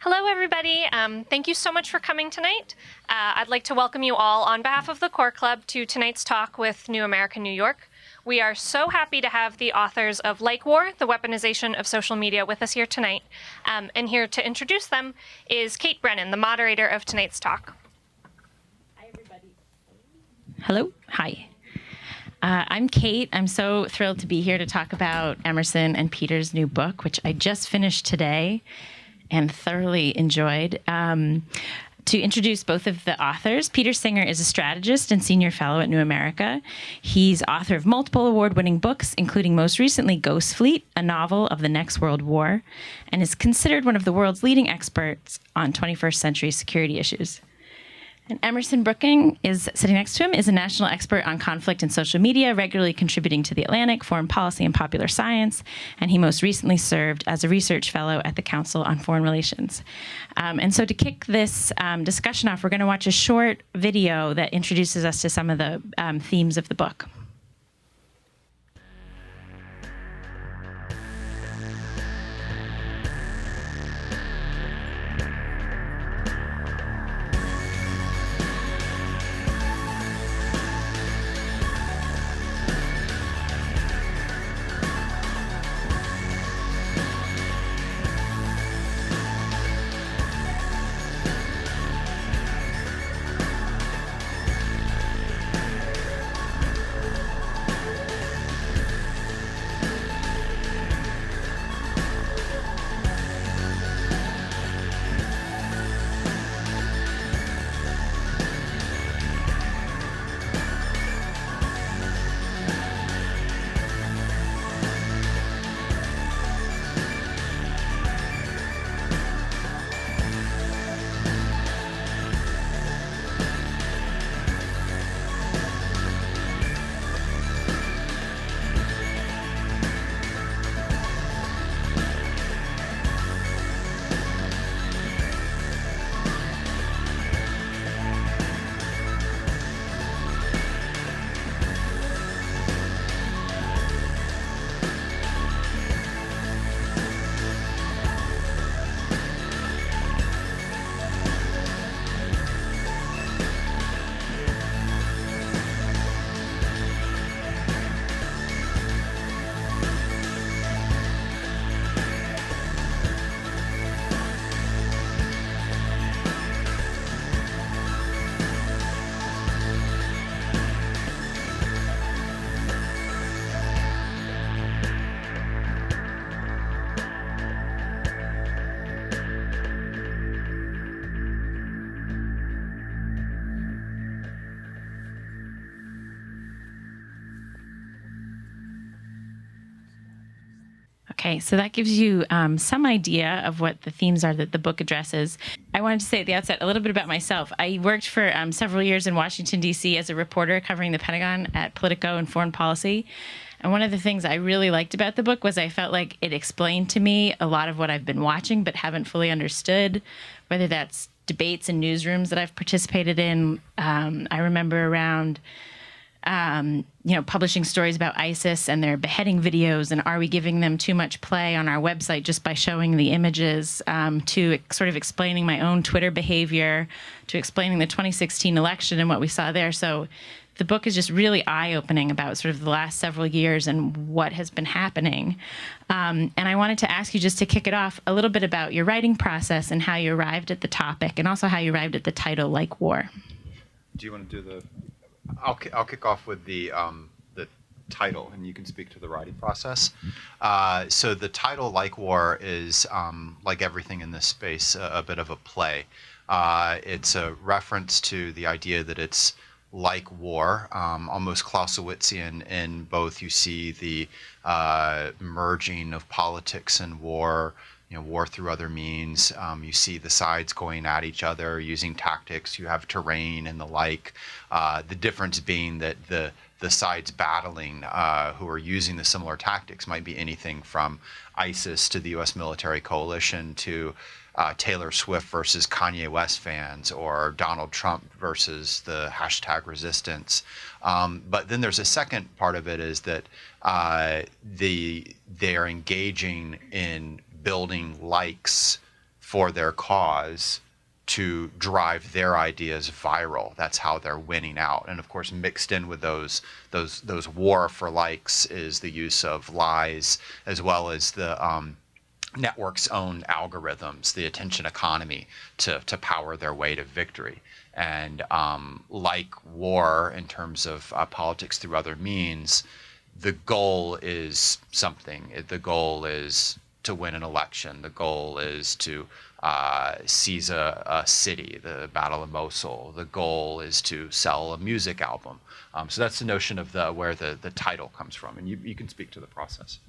Hello, everybody. Thank you so much for coming tonight. I'd like to welcome you all on behalf of the Core Club to tonight's talk with New American New York. We are so happy to have the authors of LikeWar, The Weaponization of Social Media, with us here tonight. And here to introduce them is Kate Brannen, the moderator of tonight's talk. Hi, everybody. Hello. Hi. I'm Kate. I'm so thrilled to be here to talk about Emerson and Peter's new book, which I just finished today and thoroughly enjoyed. To introduce both of the authors, Peter Singer is a strategist and senior fellow at New America. He's author of multiple award-winning books, including most recently Ghost Fleet, a novel of the next world war, and is considered one of the world's leading experts on 21st century security issues. And Emerson Brooking is sitting next to him, is a national expert on conflict and social media, regularly contributing to The Atlantic, Foreign Policy, and Popular Science. And he most recently served as a research fellow at the Council on Foreign Relations. And so to kick this discussion off, we're going to watch a short video that introduces us to some of the themes of the book. Okay, so that gives you some idea of what the themes are that the book addresses. I wanted to say at the outset a little bit about myself. I worked for several years in Washington, D.C. as a reporter covering the Pentagon at Politico and Foreign Policy. And one of the things I really liked about the book was I felt like it explained to me a lot of what I've been watching but haven't fully understood, whether that's debates in newsrooms that I've participated in. I remember around publishing stories about ISIS and their beheading videos, and are we giving them too much play on our website just by showing the images, to sort of explaining my own Twitter behavior, to explaining the 2016 election and what we saw there. So the book is just really eye-opening about sort of the last several years and what has been happening. And I wanted to ask you, just to kick it off, a little bit about your writing process and how you arrived at the topic, and also how you arrived at the title LikeWar. Do you want to do the... I'll kick off with the title, and you can speak to the writing process. So the title LikeWar is, like everything in this space, a bit of a play. It's a reference to the idea that it's like war, almost Clausewitzian in both. You see the merging of politics and war, war through other means. You see the sides going at each other using tactics. You have terrain and the like. The difference being that the sides battling who are using the similar tactics might be anything from ISIS to the U.S. military coalition to Taylor Swift versus Kanye West fans, or Donald Trump versus the #resistance. But then there's a second part of it, is that they are engaging in building likes for their cause to drive their ideas viral. That's how they're winning out. And of course, mixed in with those war for likes is the use of lies, as well as the network's own algorithms, the attention economy, to power their way to victory. And like war, in terms of politics through other means, the goal is something. The goal is to win an election. The goal is to seize a city, the Battle of Mosul. The goal is to sell a music album. So that's the notion of where the title comes from. And you can speak to the process.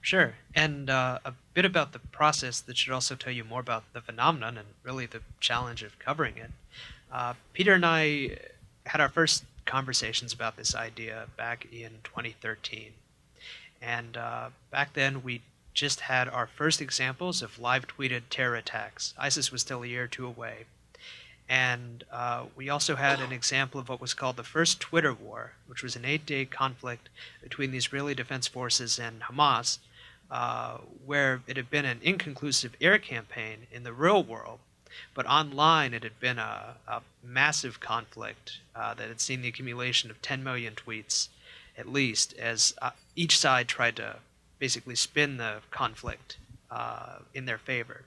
Sure. And a bit about the process that should also tell you more about the phenomenon and really the challenge of covering it. Peter and I had our first conversations about this idea back in 2013. And back then we just had our first examples of live tweeted terror attacks. ISIS was still a year or two away. And we also had an example of what was called the first Twitter war, which was an 8-day conflict between the Israeli Defense Forces and Hamas, where it had been an inconclusive air campaign in the real world, but online it had been a massive conflict that had seen the accumulation of 10 million tweets, at least, as each side tried to basically spin the conflict in their favor.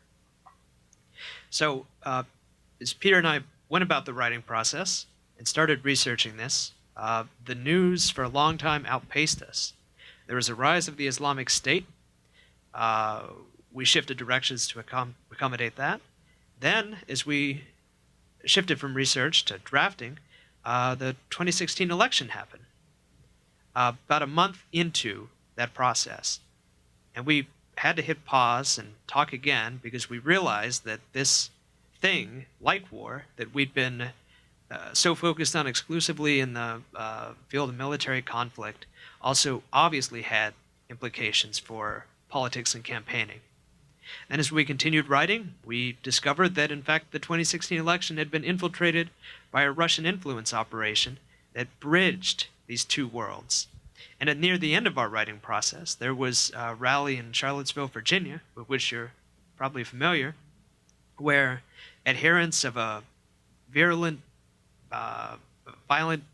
So as Peter and I went about the writing process and started researching this, the news for a long time outpaced us. There was a rise of the Islamic State. We shifted directions to accommodate that. Then, as we shifted from research to drafting, the 2016 election happened. About a month into that process. And we had to hit pause and talk again because we realized that this thing, LikeWar, that we'd been so focused on exclusively in the field of military conflict, also obviously had implications for politics and campaigning. And as we continued writing, we discovered that, in fact, the 2016 election had been infiltrated by a Russian influence operation that bridged these two worlds. And near the end of our writing process, there was a rally in Charlottesville, Virginia, with which you're probably familiar, where adherents of a virulent, violent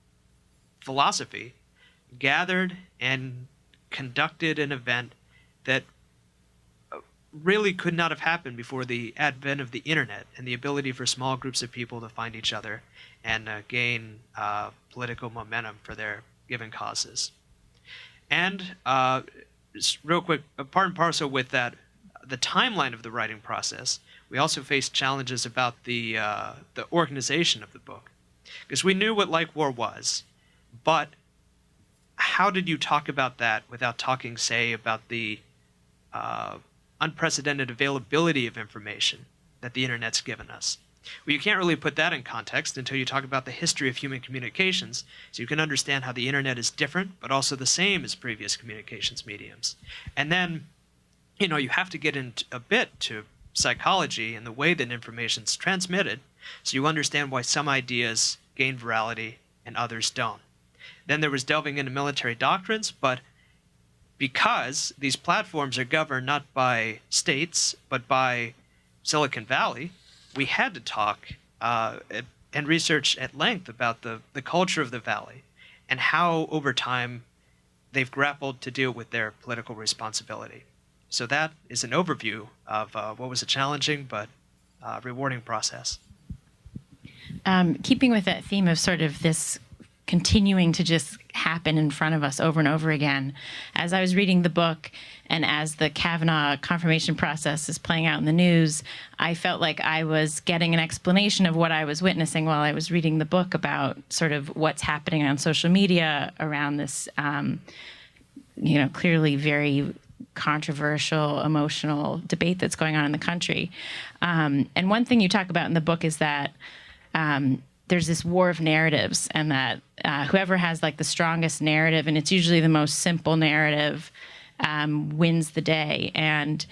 philosophy gathered and conducted an event that really could not have happened before the advent of the internet and the ability for small groups of people to find each other and gain political momentum for their given causes. And just real quick, part and parcel with that, the timeline of the writing process, we also faced challenges about the organization of the book. Because we knew what LikeWar was, but how did you talk about that without talking, say, about the unprecedented availability of information that the internet's given us? Well, you can't really put that in context until you talk about the history of human communications, so you can understand how the internet is different, but also the same as previous communications mediums. And then, you have to get into a bit to psychology and the way that information's transmitted, so you understand why some ideas gain virality and others don't. Then there was delving into military doctrines, but because these platforms are governed not by states, but by Silicon Valley, we had to talk and research at length about the culture of the Valley and how, over time, they've grappled to deal with their political responsibility. So that is an overview of what was a challenging but rewarding process. Keeping with that theme of sort of this continuing to just happen in front of us over and over again, as I was reading the book and as the Kavanaugh confirmation process is playing out in the news, I felt like I was getting an explanation of what I was witnessing while I was reading the book about sort of what's happening on social media around this, clearly very controversial, emotional debate that's going on in the country. And one thing you talk about in the book is that there's this war of narratives, and that whoever has like the strongest narrative, and it's usually the most simple narrative, wins the day. And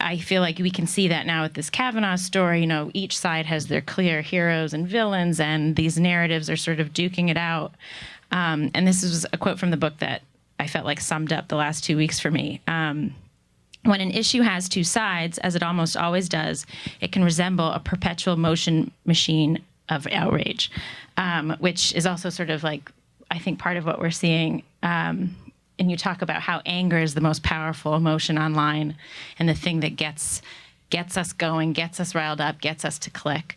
I feel like we can see that now with this Kavanaugh story. Each side has their clear heroes and villains, and these narratives are sort of duking it out. And this was a quote from the book that I felt like summed up the last 2 weeks for me. When an issue has two sides, as it almost always does, it can resemble a perpetual motion machine of outrage, which is also sort of like, I think, part of what we're seeing. And you talk about how anger is the most powerful emotion online and the thing that gets us going, gets us riled up, gets us to click.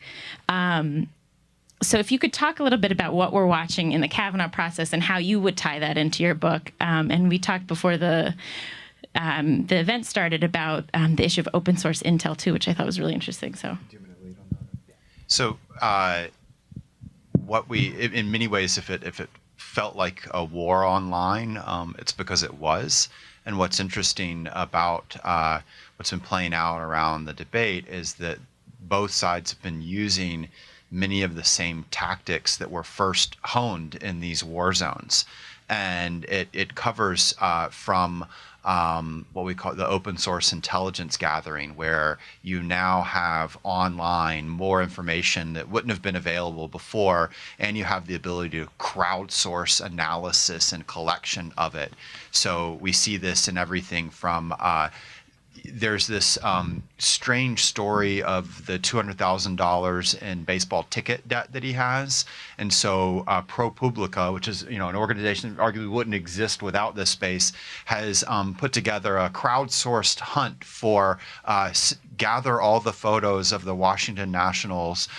So if you could talk a little bit about what we're watching in the Kavanaugh process and how you would tie that into your book. And we talked before the event started about the issue of open source intel too, which I thought was really interesting. So, do you want me to lead on that? So, in many ways, if it felt like a war online, it's because it was. And what's interesting about what's been playing out around the debate is that both sides have been using many of the same tactics that were first honed in these war zones. And it covers from what we call the open source intelligence gathering, where you now have online more information that wouldn't have been available before, and you have the ability to crowdsource analysis and collection of it. So we see this in everything from there's this strange story of the $200,000 in baseball ticket debt that he has. And so ProPublica, which is an organization that arguably wouldn't exist without this space, has put together a crowdsourced hunt for gather all the photos of the Washington Nationals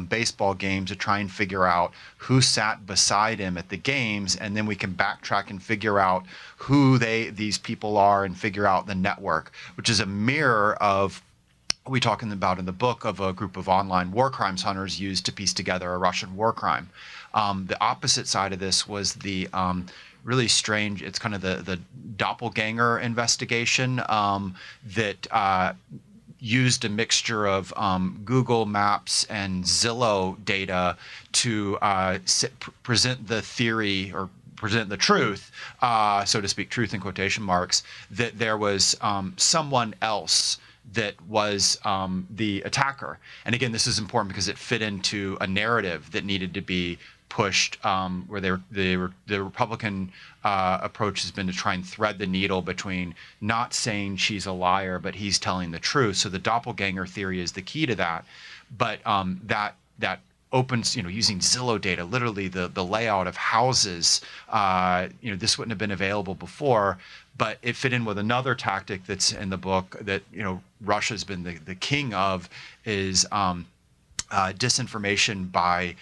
baseball games to try and figure out who sat beside him at the games, and then we can backtrack and figure out who these people are and figure out the network, which is a mirror of what we're talking about in the book of a group of online war crimes hunters used to piece together a Russian war crime. The opposite side of this was the really strange, it's kind of the doppelganger investigation that used a mixture of Google Maps and Zillow data to present the theory or present the truth, so to speak, truth in quotation marks, that there was someone else that was the attacker. And again, this is important because it fit into a narrative that needed to be pushed, where the Republican approach has been to try and thread the needle between not saying she's a liar, but he's telling the truth. So the doppelganger theory is the key to that. But that opens, using Zillow data, literally the layout of houses, this wouldn't have been available before, but it fit in with another tactic that's in the book that, Russia's been the king of, is disinformation by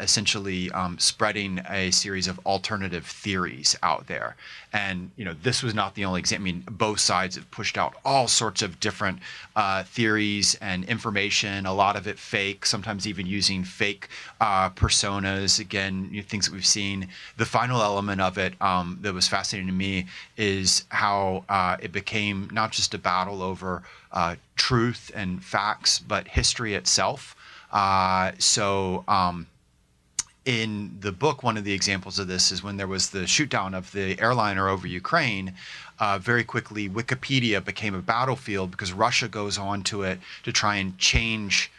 essentially spreading a series of alternative theories out there. And, this was not the only example. I mean, both sides have pushed out all sorts of different theories and information, a lot of it fake, sometimes even using fake personas. Again, things that we've seen. The final element of it that was fascinating to me is how it became not just a battle over truth and facts, but history itself. In the book, one of the examples of this is when there was the shoot down of the airliner over Ukraine. Very quickly, Wikipedia became a battlefield because Russia goes onto it to try and change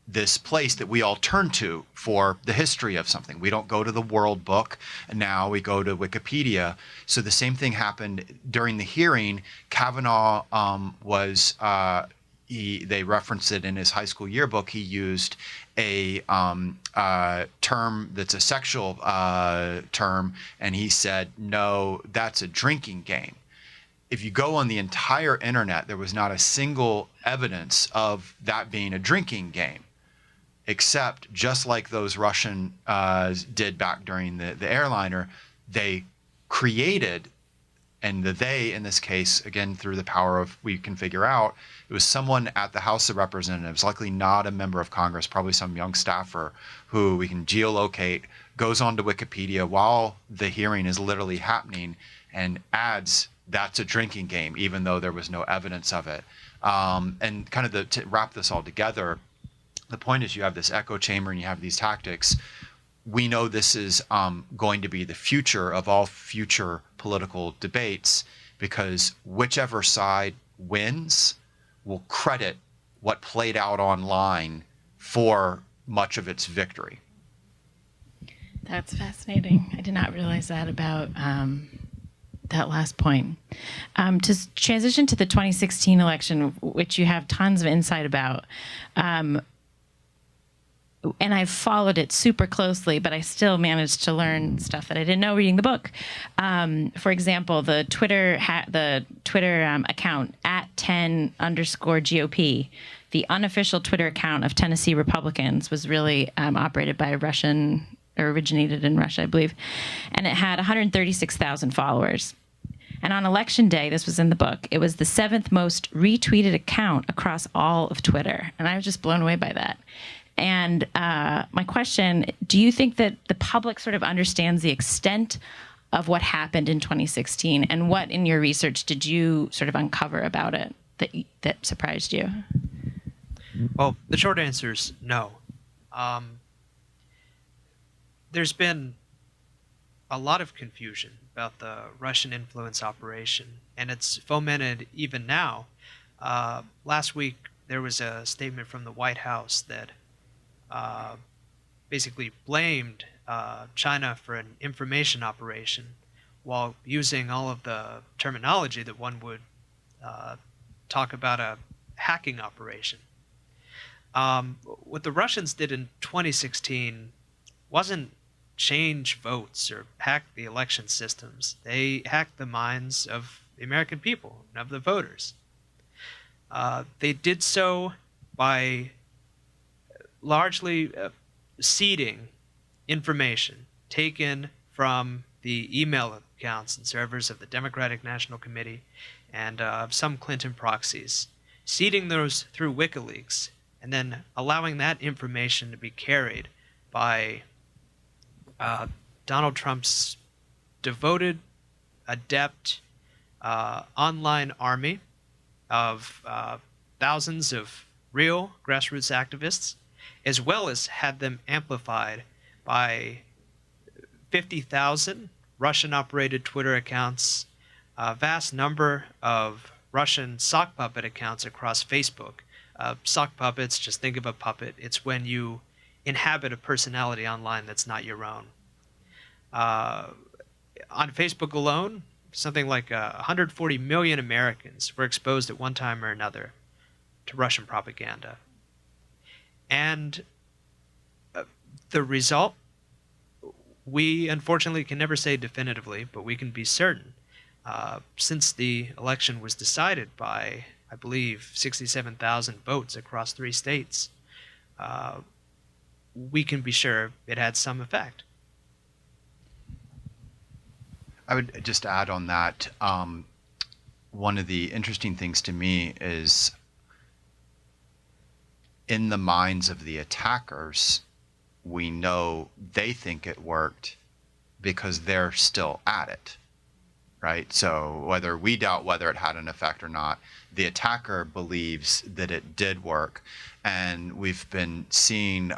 this place that we all turn to for the history of something. We don't go to the World Book, and now we go to Wikipedia. So the same thing happened during the hearing. Kavanaugh they referenced it in his high school yearbook. He used a term that's a sexual term, and he said, no, that's a drinking game. If you go on the entire internet, there was not a single evidence of that being a drinking game, except just like those Russian did back during the airliner, they created, and the they in this case, again, through the power of we can figure out, it was someone at the House of Representatives, likely not a member of Congress, probably some young staffer who we can geolocate, goes onto Wikipedia while the hearing is literally happening and adds that's a drinking game, even though there was no evidence of it. And kind of to wrap this all together, the point is you have this echo chamber and you have these tactics. We know this is going to be the future of all future political debates, because whichever side wins will credit what played out online for much of its victory. That's fascinating. I did not realize that about that last point. To transition to the 2016 election, which you have tons of insight about, and I've followed it super closely, but I still managed to learn stuff that I didn't know reading the book. For example, the Twitter account @10_GOP, the unofficial Twitter account of Tennessee Republicans, was really operated by a Russian, or originated in Russia, I believe, and it had 136,000 followers. And on election day, this was in the book, it was the 7th most retweeted account across all of Twitter, and I was just blown away by that. And my question, do you think that the public sort of understands the extent of what happened in 2016? And what in your research did you sort of uncover about it that surprised you? Well, the short answer is no. There's been a lot of confusion about the Russian influence operation, and it's fomented even now. Last week, there was a statement from the White House that basically blamed China for an information operation while using all of the terminology that one would talk about a hacking operation. What the Russians did in 2016 wasn't change votes or hack the election systems. They hacked the minds of the American people and of the voters. They did so by largely seeding information taken from the email accounts and servers of the Democratic National Committee and some Clinton proxies, seeding those through WikiLeaks, and then allowing that information to be carried by Donald Trump's devoted, adept online army of thousands of real grassroots activists, as well as had them amplified by 50,000 Russian-operated Twitter accounts, a vast number of Russian sock puppet accounts across Facebook. Sock puppets, just think of a puppet. It's when you inhabit a personality online that's not your own. On Facebook alone, something like 140 million Americans were exposed at one time or another to Russian propaganda. And the result, we unfortunately can never say definitively, but we can be certain. Since the election was decided by, I believe, 67,000 votes across 3 states, we can be sure it had some effect. I would just add on that, one of the interesting things to me is in the minds of the attackers, we know they think it worked because they're still at it, right? So whether we doubt whether it had an effect or not, the attacker believes that it did work. And we've been seeing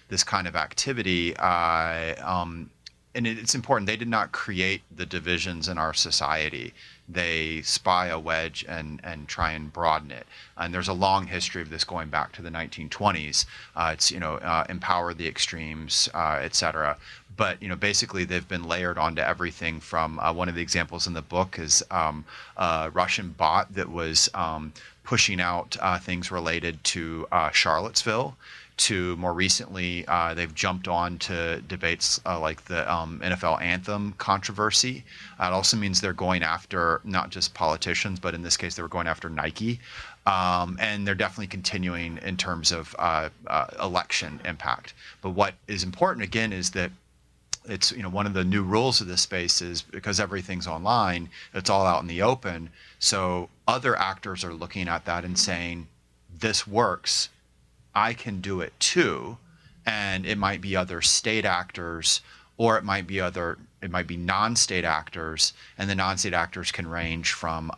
this kind of activity, and it's important. They did not create the divisions in our society. They spy a wedge and try and broaden it. And there's a long history of this going back to the 1920s. It's, empower the extremes, et cetera. But, basically they've been layered onto everything from one of the examples in the book is a Russian bot that was pushing out things related to Charlottesville, to more recently, they've jumped on to debates like the NFL anthem controversy. It also means they're going after not just politicians, but in this case, they were going after Nike. And they're definitely continuing in terms of election impact. But what is important, again, is that it's, one of the new rules of this space is because everything's online, it's all out in the open. So other actors are looking at that and saying, this works. I can do it too, and it might be other state actors, or it might be non-state actors, and the non-state actors can range from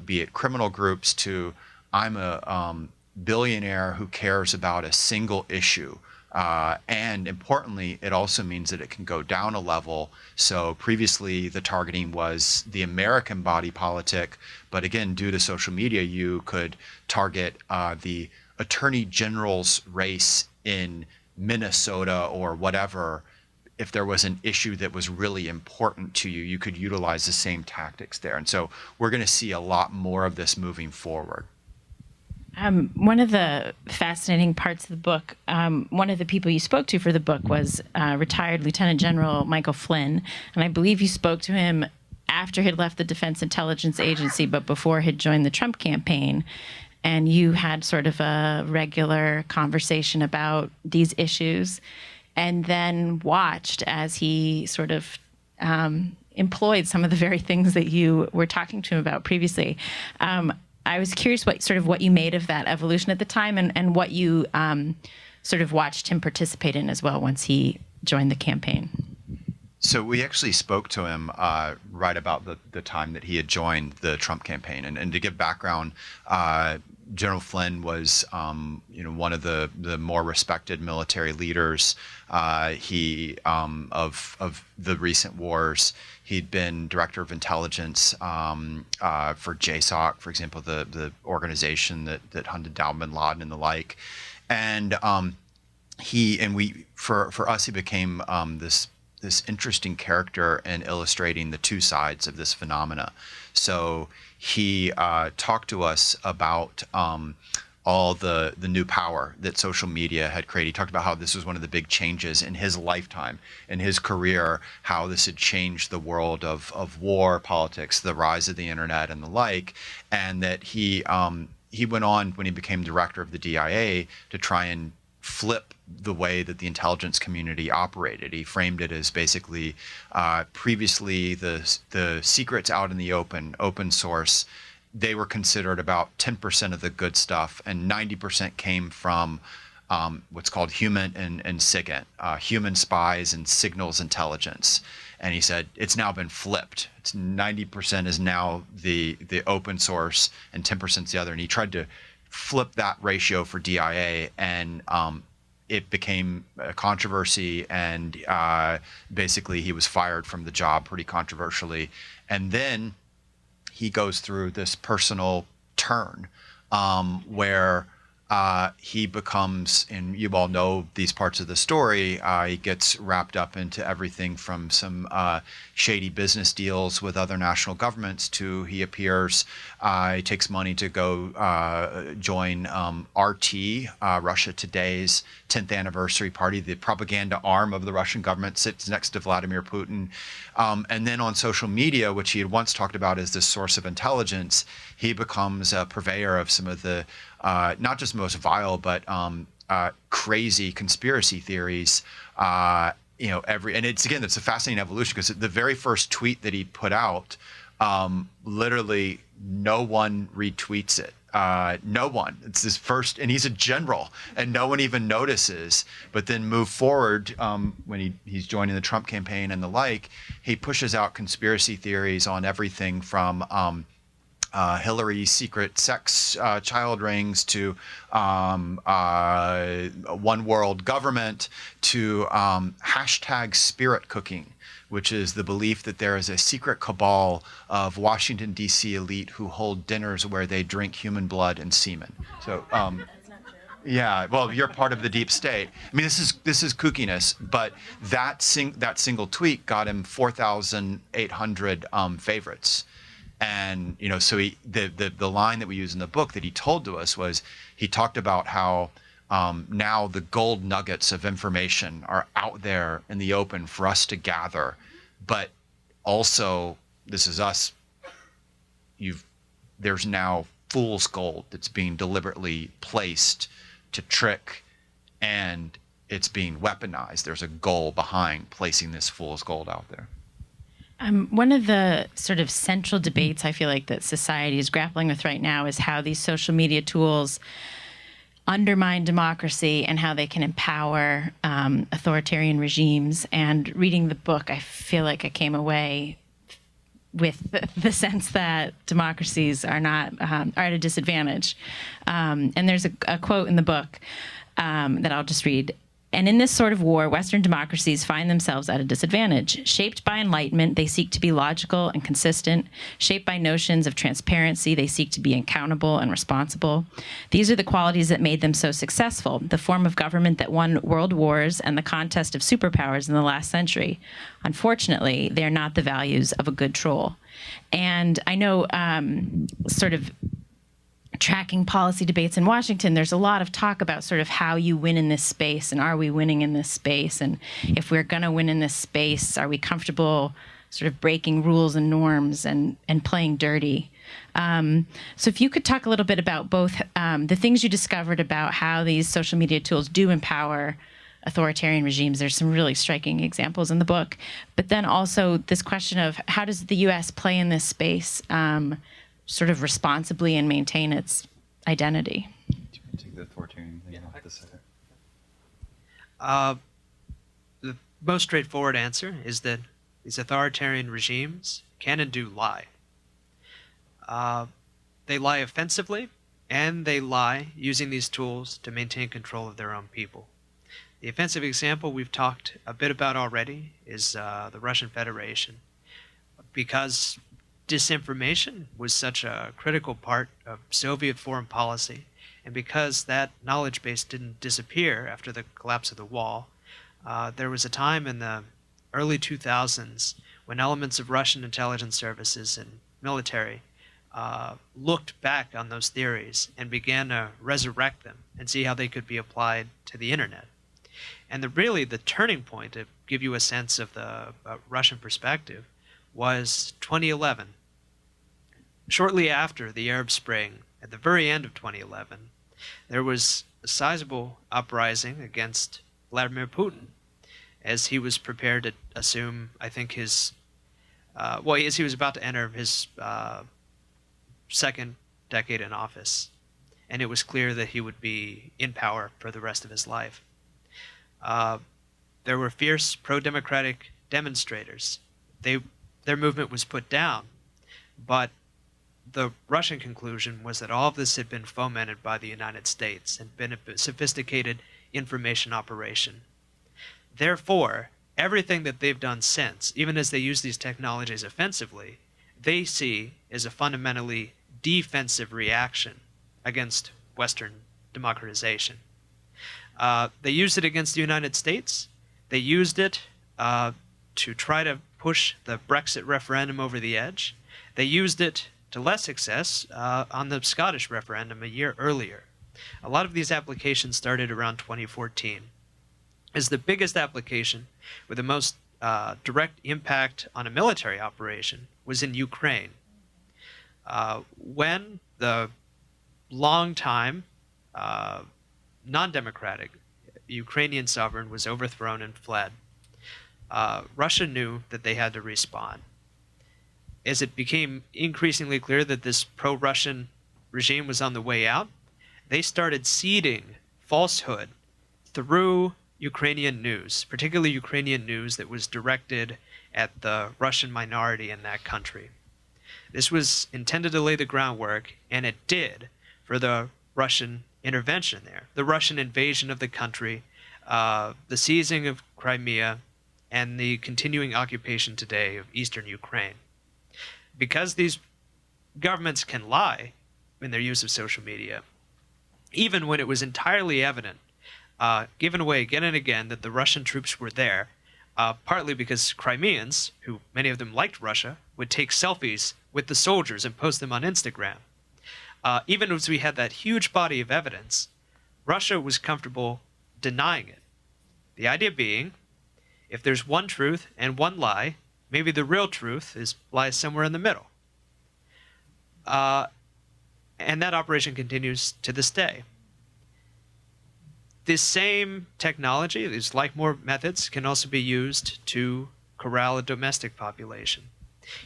be it criminal groups to I'm a billionaire who cares about a single issue. And importantly, it also means that it can go down a level. So previously the targeting was the American body politic, but again, due to social media, you could target the Attorney General's race in Minnesota or whatever if there was an issue that was really important to you, you could utilize the same tactics there. And so we're going to see a lot more of this moving forward. One of the fascinating parts of the book, one of the people you spoke to for the book was retired Lieutenant General Michael Flynn. And I believe you spoke to him after he'd left the Defense Intelligence Agency, but before he'd joined the Trump campaign. And you had sort of a regular conversation about these issues, and then watched as he sort of employed some of the very things that you were talking to him about previously. I was curious what you made of that evolution at the time, and what you sort of watched him participate in as well once he joined the campaign. So we actually spoke to him right about the time that he had joined the Trump campaign. And to give background, General Flynn was one of the more respected military leaders. He of the recent wars. He'd been director of intelligence for JSOC, for example, the organization that hunted down bin Laden and the like. And for us, he became this interesting character in illustrating the two sides of this phenomena. So he talked to us about all the new power that social media had created. He talked about how this was one of the big changes in his lifetime, in his career, how this had changed the world of war, politics, the rise of the internet and the like, and that he went on when he became director of the DIA to try and flip the way that the intelligence community operated. He framed it as basically previously the secrets out in the open source, they were considered about 10% of the good stuff, and 90% came from what's called human and SIGINT, human spies and signals intelligence. And he said it's now been flipped. It's 90% is now the open source and 10% is the other. And he tried to flip that ratio for DIA, and it became a controversy, and basically he was fired from the job pretty controversially. And then he goes through this personal turn where he becomes, and you all know these parts of the story, he gets wrapped up into everything from some shady business deals with other national governments to he takes money to go join RT, Russia Today's 10th anniversary party, the propaganda arm of the Russian government, sits next to Vladimir Putin. And then on social media, which he had once talked about as this source of intelligence, he becomes a purveyor of some of the not just most vile, but crazy conspiracy theories. And it's a fascinating evolution, because the very first tweet that he put out, literally no one retweets it. No one. It's his first, and he's a general, and no one even notices. But then move forward, when he's joining the Trump campaign and the like, he pushes out conspiracy theories on everything from Hillary's secret sex child rings to one world government to hashtag spirit cooking, which is the belief that there is a secret cabal of Washington, D.C. elite who hold dinners where they drink human blood and semen. So, yeah, well, you're part of the deep state. I mean, this is kookiness, but that single tweet got him 4,800 favorites. And so the line that we use in the book that he told to us was, he talked about how now the gold nuggets of information are out there in the open for us to gather, but also this is us. There's now fool's gold that's being deliberately placed to trick, and it's being weaponized. There's a goal behind placing this fool's gold out there. One of the sort of central debates I feel like that society is grappling with right now is how these social media tools undermine democracy and how they can empower authoritarian regimes. And reading the book, I feel like I came away with the sense that democracies are at a disadvantage. And there's a quote in the book that I'll just read. And in this sort of war, Western democracies find themselves at a disadvantage. Shaped by Enlightenment, they seek to be logical and consistent. Shaped by notions of transparency, they seek to be accountable and responsible. These are the qualities that made them so successful, the form of government that won world wars and the contest of superpowers in the last century. Unfortunately, they're not the values of a good troll. And I know sort of tracking policy debates in Washington, there's a lot of talk about sort of how you win in this space and are we winning in this space? And if we're going to win in this space, are we comfortable sort of breaking rules and norms and playing dirty? So if you could talk a little bit about both the things you discovered about how these social media tools do empower authoritarian regimes. There's some really striking examples in the book. But then also this question of how does the U.S. play in this space sort of responsibly and maintain its identity? Do you want to take the authoritarian thing off the second? The most straightforward answer is that these authoritarian regimes can and do lie. They lie offensively, and they lie using these tools to maintain control of their own people. The offensive example we've talked a bit about already is the Russian Federation. Because disinformation was such a critical part of Soviet foreign policy, and because that knowledge base didn't disappear after the collapse of the wall, there was a time in the early 2000s when elements of Russian intelligence services and military looked back on those theories and began to resurrect them and see how they could be applied to the internet. And really the turning point, to give you a sense of the Russian perspective, was 2011. Shortly after the Arab Spring, at the very end of 2011, there was a sizable uprising against Vladimir Putin, as he was prepared to assume, I think, as he was about to enter his second decade in office, and it was clear that he would be in power for the rest of his life. There were fierce pro-democratic demonstrators. Their movement was put down, but the Russian conclusion was that all of this had been fomented by the United States and been a sophisticated information operation. Therefore, everything that they've done since, even as they use these technologies offensively, they see as a fundamentally defensive reaction against Western democratization. They used it against the United States. They used it to try to push the Brexit referendum over the edge. They used it to less success on the Scottish referendum a year earlier. A lot of these applications started around 2014. As the biggest application with the most direct impact on a military operation was in Ukraine. When the long-time non-democratic Ukrainian sovereign was overthrown and fled, Russia knew that they had to respond. As it became increasingly clear that this pro-Russian regime was on the way out, they started seeding falsehood through Ukrainian news, particularly Ukrainian news that was directed at the Russian minority in that country. This was intended to lay the groundwork, and it did, for the Russian intervention there, the Russian invasion of the country, the seizing of Crimea, and the continuing occupation today of eastern Ukraine. Because these governments can lie in their use of social media, even when it was entirely evident, given away again and again, that the Russian troops were there, partly because Crimeans, who many of them liked Russia, would take selfies with the soldiers and post them on Instagram. Even as we had that huge body of evidence, Russia was comfortable denying it. The idea being, if there's one truth and one lie, maybe the real truth lies somewhere in the middle. And that operation continues to this day. This same technology, these LikeWar methods, can also be used to corral a domestic population.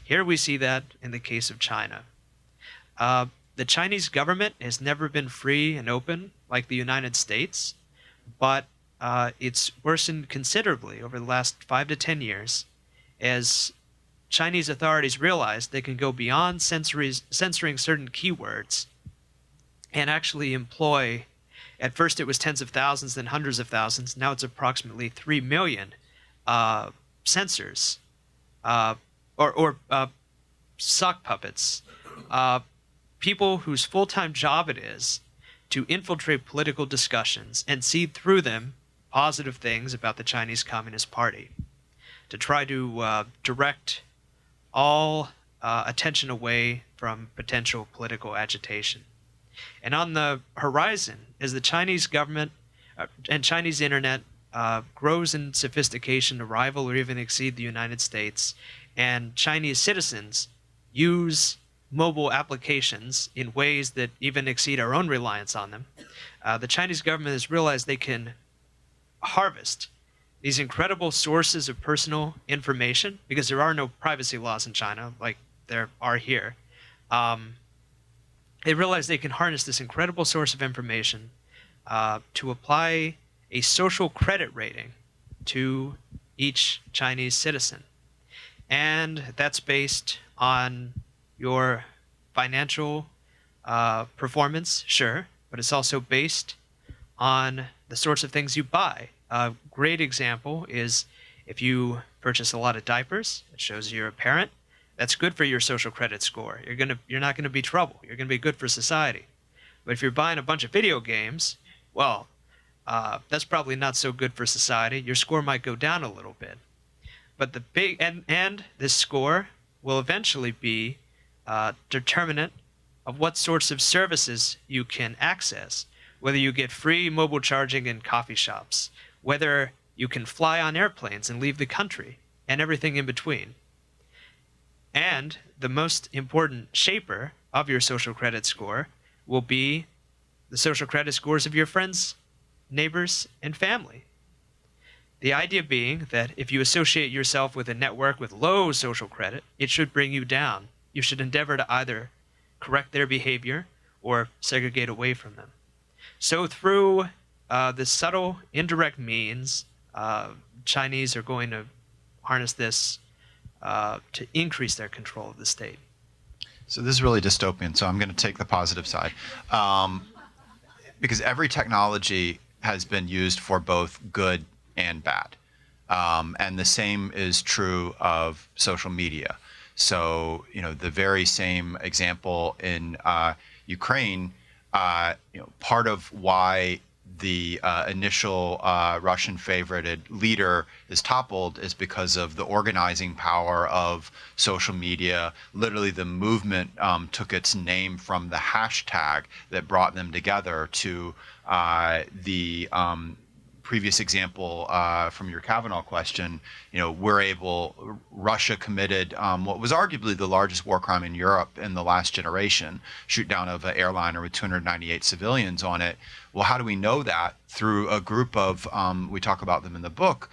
Here we see that in the case of China. The Chinese government has never been free and open like the United States, but it's worsened considerably over the last 5 to 10 years as Chinese authorities realize they can go beyond censoring certain keywords and actually employ At first it was tens of thousands, then hundreds of thousands. Now it's approximately 3 million censors or sock puppets, people whose full-time job it is to infiltrate political discussions and seed through them positive things about the Chinese Communist Party, to try to direct all attention away from potential political agitation. And on the horizon, as the Chinese government and Chinese internet grows in sophistication to rival or even exceed the United States, and Chinese citizens use mobile applications in ways that even exceed our own reliance on them, the Chinese government has realized they can harvest these incredible sources of personal information, because there are no privacy laws in China like there are here. They realize they can harness this incredible source of information to apply a social credit rating to each Chinese citizen. And that's based on your financial performance, sure, but it's also based on the sorts of things you buy. A great example is if you purchase a lot of diapers, it shows you're a parent. That's good for your social credit score. You're not gonna be trouble. You're gonna be good for society. But if you're buying a bunch of video games, well, that's probably not so good for society. Your score might go down a little bit. But the big and this score will eventually be determinant of what sorts of services you can access, whether you get free mobile charging in coffee shops, whether you can fly on airplanes and leave the country, and everything in between. And the most important shaper of your social credit score will be the social credit scores of your friends, neighbors, and family. The idea being that if you associate yourself with a network with low social credit, it should bring you down. You should endeavor to either correct their behavior or segregate away from them. So through the subtle, indirect means, Chinese are going to harness this to increase their control of the state. So this is really dystopian, so I'm going to take the positive side. Because every technology has been used for both good and bad. And the same is true of social media. So, the very same example in Ukraine, part of why the initial Russian favorited leader is toppled is because of the organizing power of social media. Literally, the movement took its name from the hashtag that brought them together to the previous example from your Kavanaugh question. Russia committed what was arguably the largest war crime in Europe in the last generation, shoot down of an airliner with 298 civilians on it. Well, how do we know that? Through a group of, we talk about them in the book,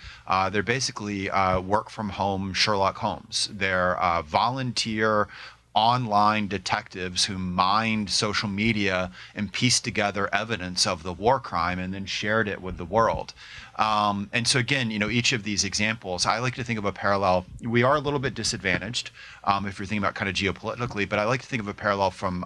they're basically work from home Sherlock Holmes. They're volunteer online detectives who mined social media and pieced together evidence of the war crime and then shared it with the world. And so again, each of these examples, I like to think of a parallel. We are a little bit disadvantaged if you're thinking about kind of geopolitically, but I like to think of a parallel from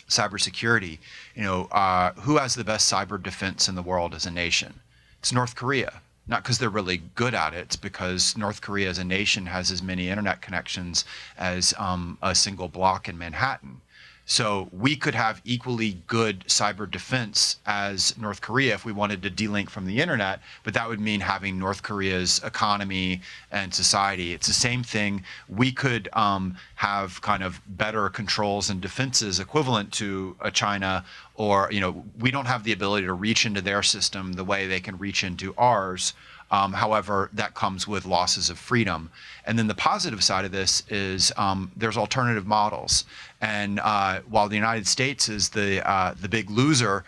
cybersecurity. Who has the best cyber defense in the world as a nation? It's North Korea. Not because they're really good at it, it's because North Korea as a nation has as many internet connections as a single block in Manhattan. So we could have equally good cyber defense as North Korea if we wanted to delink from the internet, but that would mean having North Korea's economy and society. It's the same thing. We could have kind of better controls and defenses equivalent to China, or we don't have the ability to reach into their system the way they can reach into ours. However, that comes with losses of freedom. And then the positive side of this is there's alternative models. And while the United States is the big loser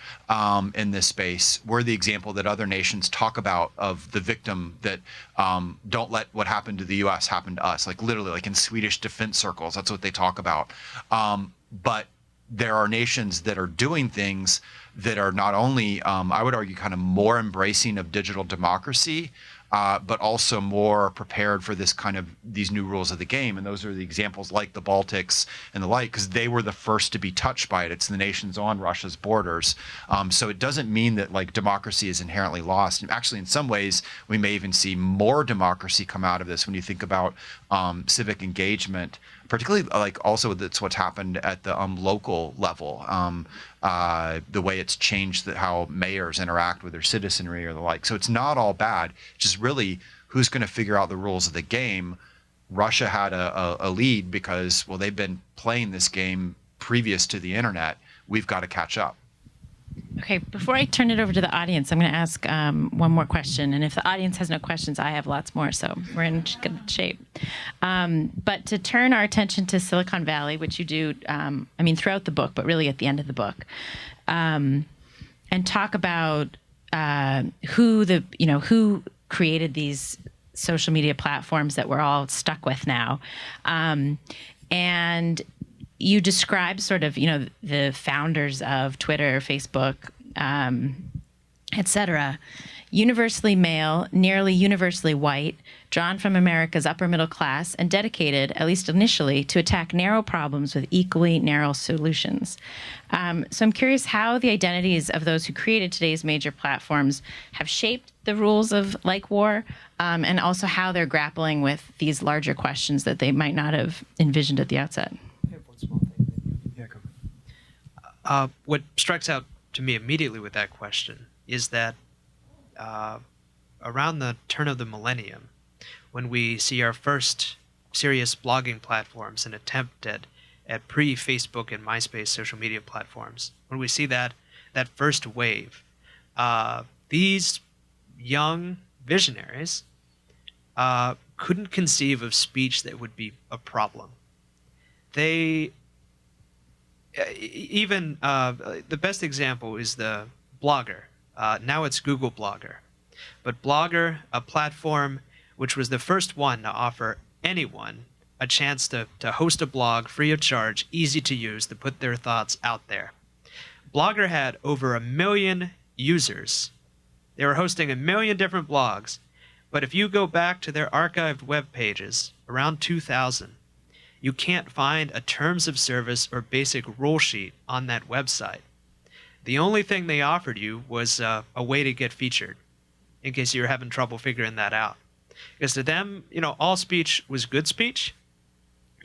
in this space, we're the example that other nations talk about of the victim that don't let what happened to the U.S. happen to us. Like literally, like in Swedish defense circles, that's what they talk about. But there are nations that are doing things that are not only, I would argue, kind of more embracing of digital democracy, but also more prepared for these new rules of the game. And those are the examples like the Baltics and the like, because they were the first to be touched by it. It's the nations on Russia's borders. So it doesn't mean that like democracy is inherently lost. And actually, in some ways, we may even see more democracy come out of this when you think about civic engagement, particularly like also that's what's happened at the local level, the way it's changed how mayors interact with their citizenry or the like. So it's not all bad. It's just really who's going to figure out the rules of the game. Russia had a lead because, well, they've been playing this game previous to the internet. We've got to catch up. Okay, before I turn it over to the audience, I'm going to ask one more question. And if the audience has no questions, I have lots more, so we're in good shape. But to turn our attention to Silicon Valley, which you do, throughout the book, but really at the end of the book, and talk about who created these social media platforms that we're all stuck with now. And you describe sort of, the founders of Twitter, Facebook, et cetera, universally male, nearly universally white, drawn from America's upper middle class, and dedicated, at least initially, to attack narrow problems with equally narrow solutions. So I'm curious how the identities of those who created today's major platforms have shaped the rules of LikeWar, and also how they're grappling with these larger questions that they might not have envisioned at the outset. What strikes out to me immediately with that question is that around the turn of the millennium, when we see our first serious blogging platforms, an attempt at pre-Facebook and MySpace social media platforms, when we see that first wave, these young visionaries couldn't conceive of speech that would be a problem. They even the best example is the Blogger. Now it's Google Blogger. But Blogger, a platform which was the first one to offer anyone a chance to host a blog free of charge, easy to use, to put their thoughts out there. Blogger had over 1 million users. They were hosting 1 million different blogs. But if you go back to their archived web pages around 2000, you can't find a terms of service or basic rule sheet on that website. The only thing they offered you was a way to get featured, in case you were having trouble figuring that out. Because to them, all speech was good speech.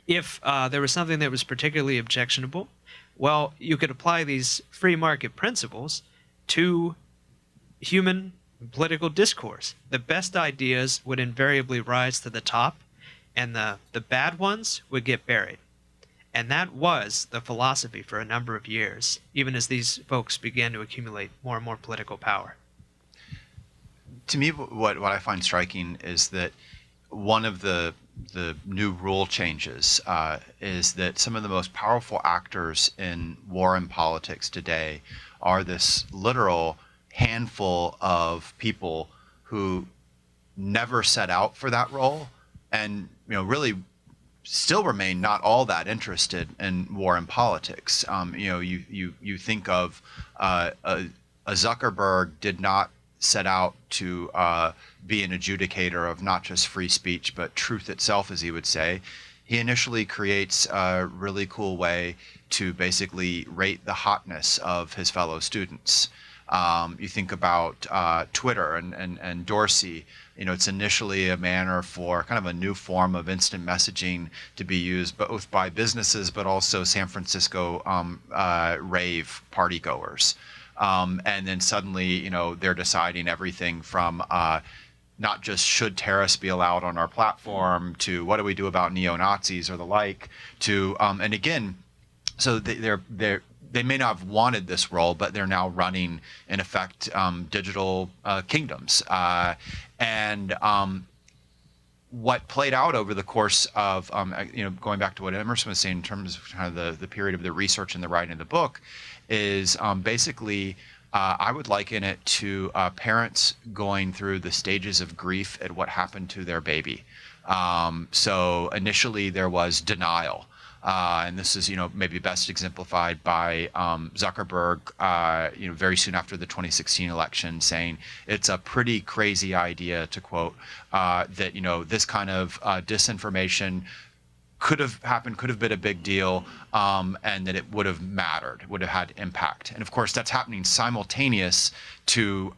If there was something that was particularly objectionable, well, you could apply these free market principles to human political discourse. The best ideas would invariably rise to the top, and the bad ones would get buried. And that was the philosophy for a number of years, even as these folks began to accumulate more and more political power. To me, what I find striking is that one of the new rule changes is that some of the most powerful actors in war and politics today are this literal handful of people who never set out for that role and really still remain not all that interested in war and politics. You think of a Zuckerberg did not set out to be an adjudicator of not just free speech but truth itself, as he would say. He initially creates a really cool way to basically rate the hotness of his fellow students. You think about Twitter and Dorsey. It's initially a manner for kind of a new form of instant messaging to be used both by businesses but also San Francisco rave party goers. And then suddenly, they're deciding everything from not just should terrorists be allowed on our platform to what do we do about neo-Nazis or the like to and again, so they may not have wanted this role, but they're now running, in effect, digital kingdoms. And what played out over the course of, going back to what Emerson was saying in terms of kind of the period of the research and the writing of the book, is basically, I would liken it to parents going through the stages of grief at what happened to their baby. So initially there was denial. And this is, maybe best exemplified by Zuckerberg, very soon after the 2016 election, saying it's a pretty crazy idea, to quote, that, this kind of disinformation could have happened, could have been a big deal, and that it would have mattered, would have had impact. And of course, that's happening simultaneous to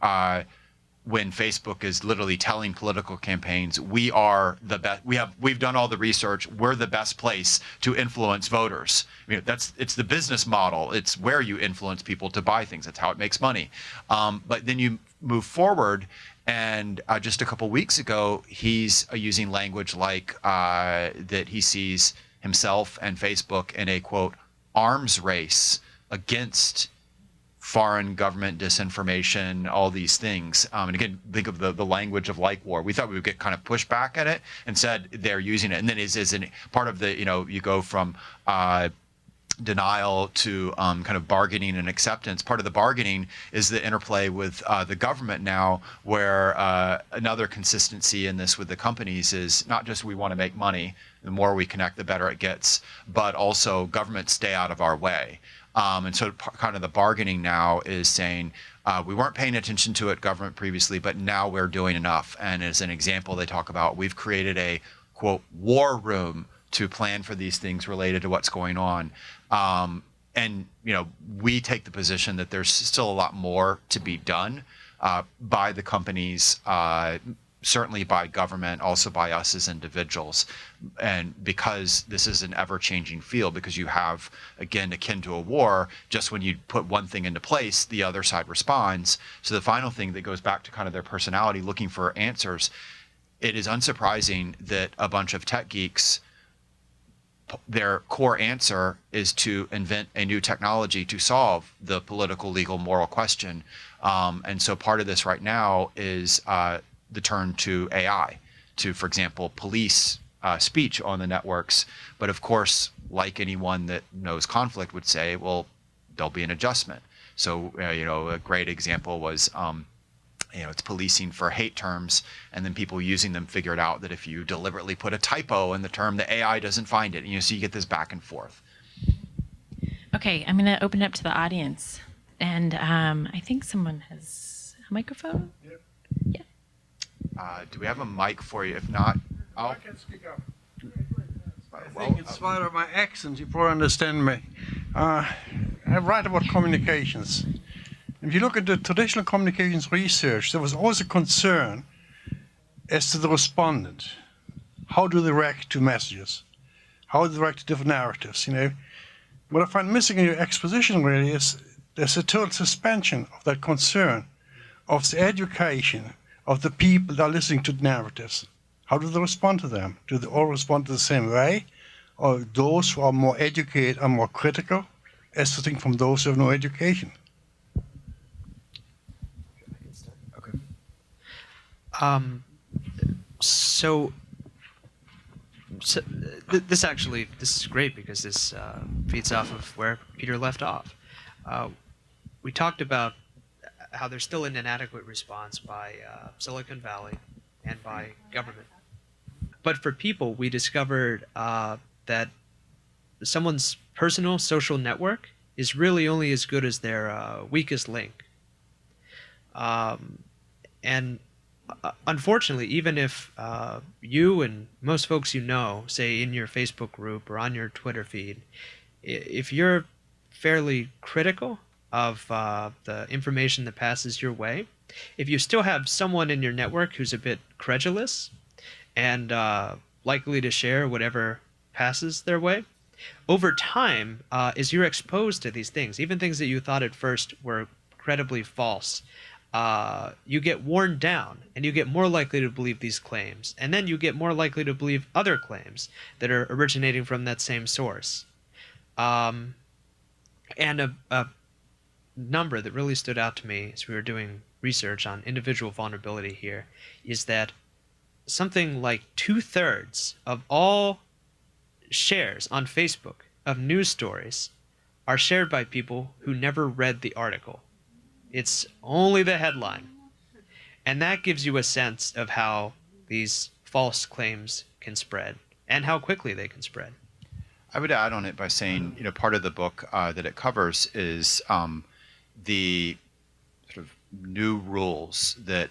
when Facebook is literally telling political campaigns, we are the best, we've done all the research, we're the best place to influence voters. It's the business model. It's where you influence people to buy things. That's how it makes money. But then you move forward, and just a couple weeks ago, he's using language like that he sees himself and Facebook in a, quote, arms race against foreign government disinformation, all these things. And again, think of the language of LikeWar. We thought we would get kind of pushback at it, and said they're using it. And then is part of the, you go from denial to kind of bargaining and acceptance. Part of the bargaining is the interplay with the government now, where another consistency in this with the companies is not just we want to make money, the more we connect, the better it gets, but also government stay out of our way. And so kind of the bargaining now is saying, we weren't paying attention to it, government, previously, but now we're doing enough. And as an example, they talk about, we've created a, quote, war room to plan for these things related to what's going on. And, we take the position that there's still a lot more to be done by the companies, certainly by government, also by us as individuals. And because this is an ever-changing field, because you have, again, akin to a war, just when you put one thing into place, the other side responds. So the final thing that goes back to kind of their personality, looking for answers, it is unsurprising that a bunch of tech geeks, their core answer is to invent a new technology to solve the political, legal, moral question. And so part of this right now is the turn to AI to, for example, police speech on the networks. But of course, like anyone that knows conflict would say, well, there'll be an adjustment. So, a great example was, it's policing for hate terms, and then people using them figured out that if you deliberately put a typo in the term, the AI doesn't find it. So you get this back and forth. Okay, I'm going to open it up to the audience. And I think someone has a microphone. Yep. Yeah. Do we have a mic for you? If not, I can speak up. I well, think it's part of my accent, you probably understand me. I write about communications. If you look at the traditional communications research, there was always a concern as to the respondent. How do they react to messages? How do they react to different narratives? What I find missing in your exposition really is there's a total suspension of that concern, of the education of the people that are listening to the narratives. How do they respond to them? Do they all respond the same way? Or those who are more educated are more critical, as to think from those who have no education? okay. This is great because this feeds off of where Peter left off. We talked about how there's still an inadequate response by Silicon Valley and by government. But for people, we discovered that someone's personal social network is really only as good as their weakest link. And unfortunately, even if you and most folks say in your Facebook group or on your Twitter feed, if you're fairly critical of the information that passes your way, if you still have someone in your network who's a bit credulous and likely to share whatever passes their way, over time, as you're exposed to these things, even things that you thought at first were credibly false, you get worn down and you get more likely to believe these claims. And then you get more likely to believe other claims that are originating from that same source. And a number that really stood out to me as we were doing research on individual vulnerability here is that something like 2/3 of all shares on Facebook of news stories are shared by people who never read the article. It's only the headline. And that gives you a sense of how these false claims can spread and how quickly they can spread. I would add on it by saying, part of the book that it covers is the sort of new rules that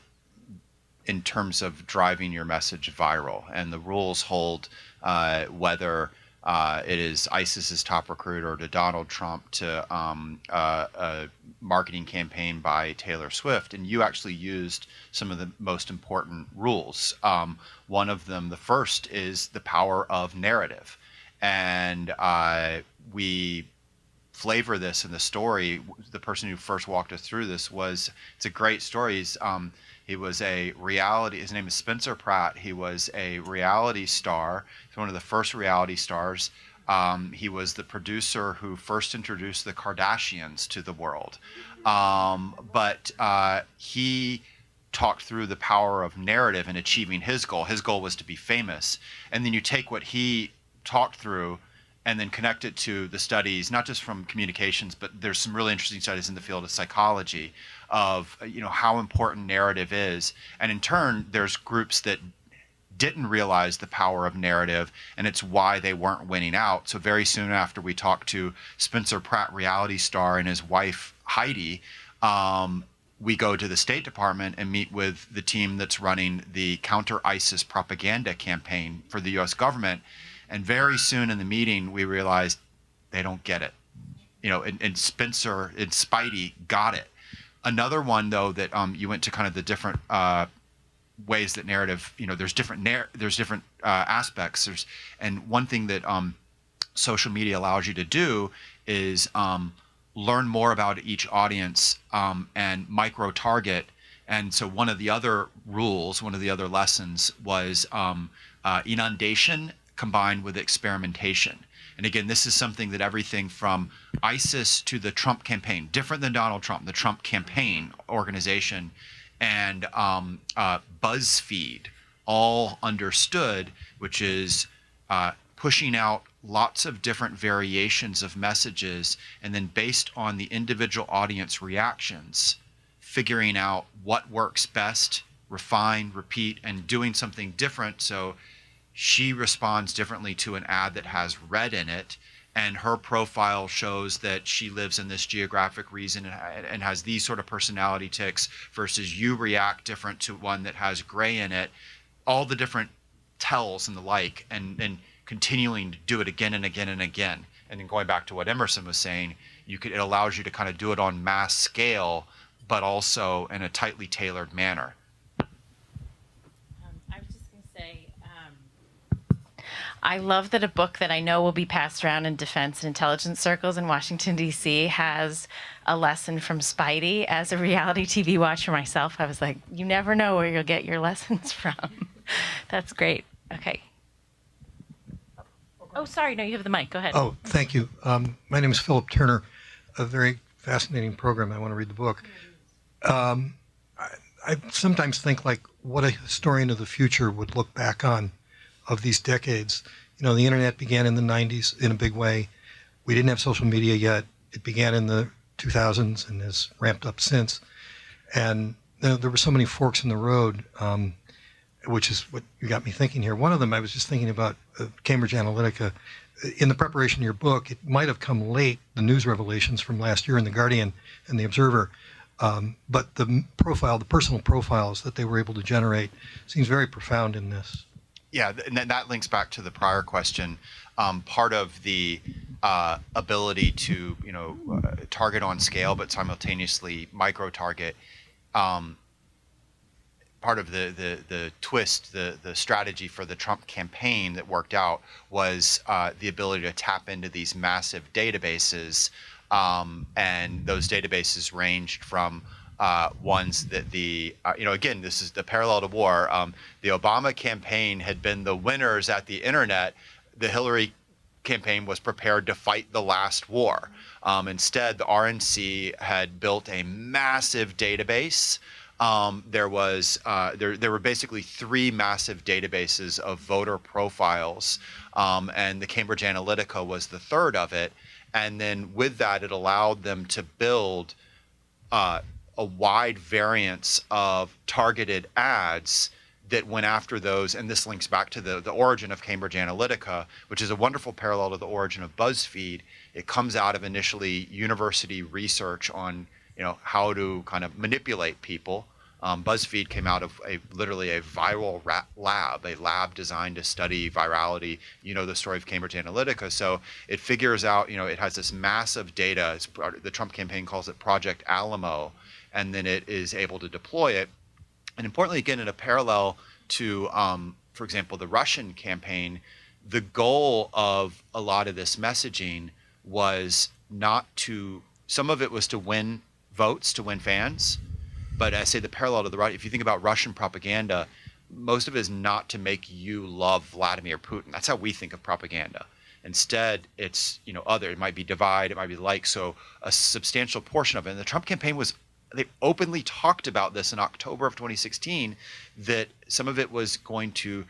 in terms of driving your message viral. And the rules hold whether it is ISIS's top recruiter to Donald Trump to a marketing campaign by Taylor Swift. And you actually used some of the most important rules. One of them, the first, is the power of narrative. And we flavor this in the story. The person who first walked us through this it's a great story. He was a reality, his name is Spencer Pratt. He was a reality star. He's one of the first reality stars. He was the producer who first introduced the Kardashians to the world. But he talked through the power of narrative in achieving his goal. His goal was to be famous. And then you take what he talked through and then connect it to the studies, not just from communications, but there's some really interesting studies in the field of psychology of how important narrative is. And in turn, there's groups that didn't realize the power of narrative, and it's why they weren't winning out. So very soon after we talked to Spencer Pratt, reality star, and his wife, Heidi, we go to the State Department and meet with the team that's running the counter-ISIS propaganda campaign for the U.S. government. And very soon in the meeting, we realized they don't get it. And Spencer and Spidey got it. Another one, though, that you went to kind of the different ways that narrative, there's different aspects. And one thing that social media allows you to do is learn more about each audience and micro-target. And so one of the other rules, one of the other lessons was inundation combined with experimentation. And again, this is something that everything from ISIS to the Trump campaign, different than Donald Trump, the Trump campaign organization, and BuzzFeed all understood, which is pushing out lots of different variations of messages, and then based on the individual audience reactions, figuring out what works best, refine, repeat, and doing something different. So she responds differently to an ad that has red in it, and her profile shows that she lives in this geographic region and has these sort of personality tics, versus you react different to one that has gray in it. All the different tells and the like, and continuing to do it again and again and again. And then going back to what Emerson was saying, it allows you to kind of do it on mass scale, but also in a tightly tailored manner. I love that a book that I know will be passed around in defense and intelligence circles in Washington, D.C. has a lesson from Spidey. As a reality TV watcher myself, I was like, you never know where you'll get your lessons from. That's great. Okay. Oh, sorry. No, you have the mic. Go ahead. Oh, thank you. My name is Philip Turner. A very fascinating program. I want to read the book. I sometimes think like what a historian of the future would look back on of these decades. The internet began in the 90s in a big way. We didn't have social media yet. It began in the 2000s and has ramped up since. And there were so many forks in the road, which is what you got me thinking here. One of them, I was just thinking about Cambridge Analytica. In the preparation of your book, it might have come late, the news revelations from last year in The Guardian and The Observer, but the personal profiles that they were able to generate seems very profound in this. Yeah, and that links back to the prior question. Part of the ability to, target on scale, but simultaneously micro-target, part of the twist, the strategy for the Trump campaign that worked out was the ability to tap into these massive databases, and those databases ranged from ones that again, this is the parallel to war. The Obama campaign had been the winners at the internet. The Hillary campaign was prepared to fight the last war. Instead, the RNC had built a massive database. There were basically 3 massive databases of voter profiles, and the Cambridge Analytica was the third of it. And then with that, it allowed them to build a wide variance of targeted ads that went after those, and this links back to the origin of Cambridge Analytica, which is a wonderful parallel to the origin of BuzzFeed. It comes out of initially university research on how to kind of manipulate people. BuzzFeed came out of literally a viral lab designed to study virality. You know the story of Cambridge Analytica. So it figures out, it has this massive data. The Trump campaign calls it Project Alamo, and then it is able to deploy it. And importantly, again, in a parallel to, for example, the Russian campaign, the goal of a lot of this messaging was some of it was to win votes, to win fans. But I say the parallel to the right, if you think about Russian propaganda, most of it is not to make you love Vladimir Putin. That's how we think of propaganda. Instead, it's, it might be divide, it might be like, so a substantial portion of it. And the Trump campaign they openly talked about this in October of 2016, that some of it was going to